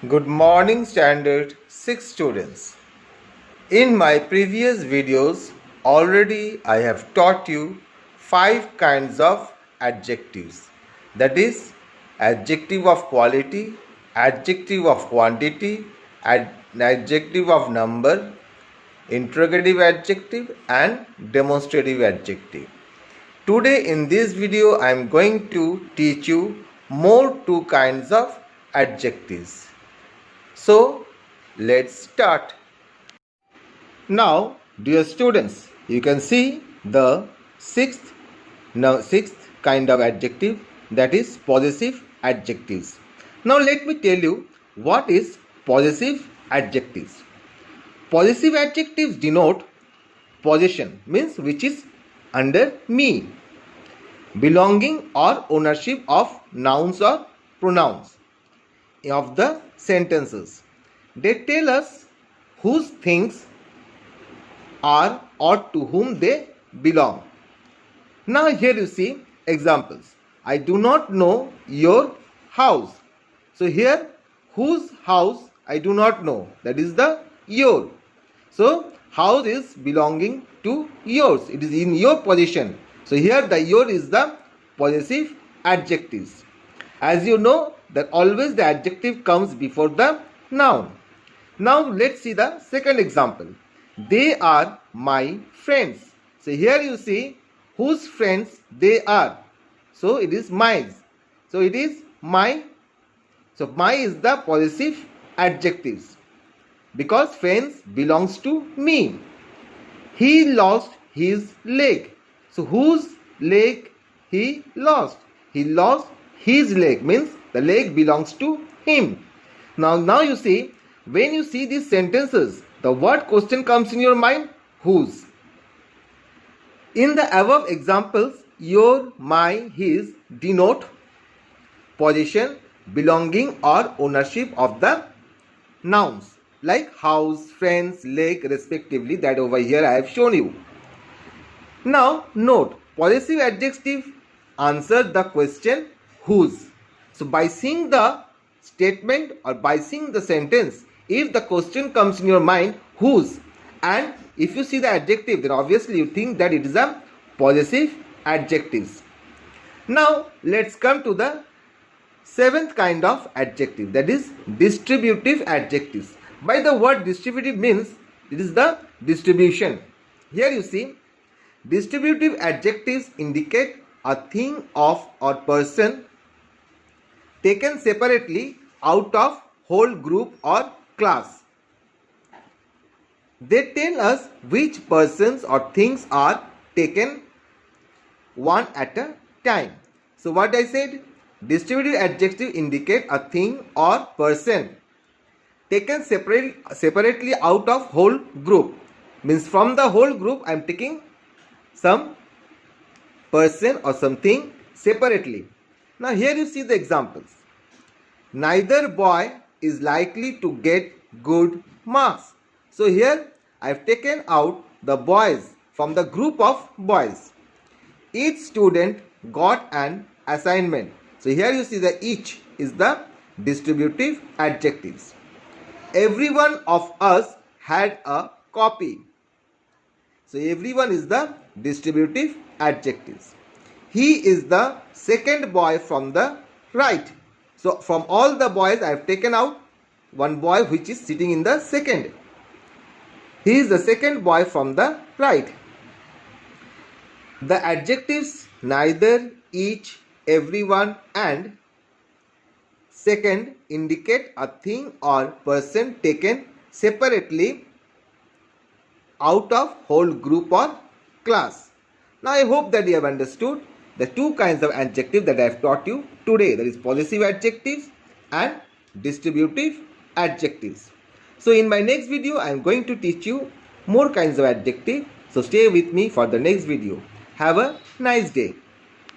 Good morning, Standard 6 students. In my previous videos, already I have taught you 5 kinds of adjectives. That is, adjective of quality, adjective of quantity, adjective of number, interrogative adjective, and demonstrative adjective. Today in this video I am going to teach you more 2 kinds of adjectives. So let's start. Now, dear students, you can see the sixth kind of adjective, that is possessive adjectives. Now let me tell you what is possessive adjectives. Possessive adjectives denote possession, means which is under me, belonging or ownership of nouns or pronouns of the sentences. They tell us whose things are or to whom they belong. Now here you see examples. I do not know your house. So here whose house I do not know, that is the your. So house is belonging to yours, it is in your possession. So here the your is the possessive adjectives. As you know that always the adjective comes before the noun. Now let's see the second example. They are my friends. So here you see whose friends they are. So it is mine. So it is my. So my is the possessive adjectives because friends belongs to me. He lost his leg. So whose leg he lost? He lost his leg, means the leg belongs to him. Now you see, when you see these sentences, the what question comes in your mind? Whose. In the above examples, your, my, his denote possession, belonging or ownership of the nouns like house, friends, leg respectively, that over here I have shown you. Now note, possessive adjective answer the question whose. So by seeing the statement or by seeing the sentence, if the question comes in your mind whose, and if you see the adjective, then obviously you think that it is a possessive adjectives. Now let's come to the seventh kind of adjective, that is distributive adjectives. By the word distributive means it is the distribution. Here you see distributive adjectives indicate a thing of or person taken separately out of whole group or class. They tell us which persons or things are taken one at a time. So what I said, distributive adjective indicate a thing or person taken separately out of whole group, means from the whole group I am taking some person or something separately. Now here you see the examples. Neither boy is likely to get good marks. So here I have taken out the boys from the group of boys. Each student got an assignment. So here you see the each is the distributive adjectives. Everyone of us had a copy. So everyone is the distributive adjectives. He is the second boy from the right. So from all the boys I have taken out one boy which is sitting in the second. He is the second boy from the right. The adjectives neither, each, everyone and second indicate a thing or person taken separately out of whole group or class. Now I hope that you have understood the 2 kinds of adjectives that I have taught you today, that is possessive adjectives and distributive adjectives. So in my next video I am going to teach you more kinds of adjectives. So stay with me for the next video. Have a nice day.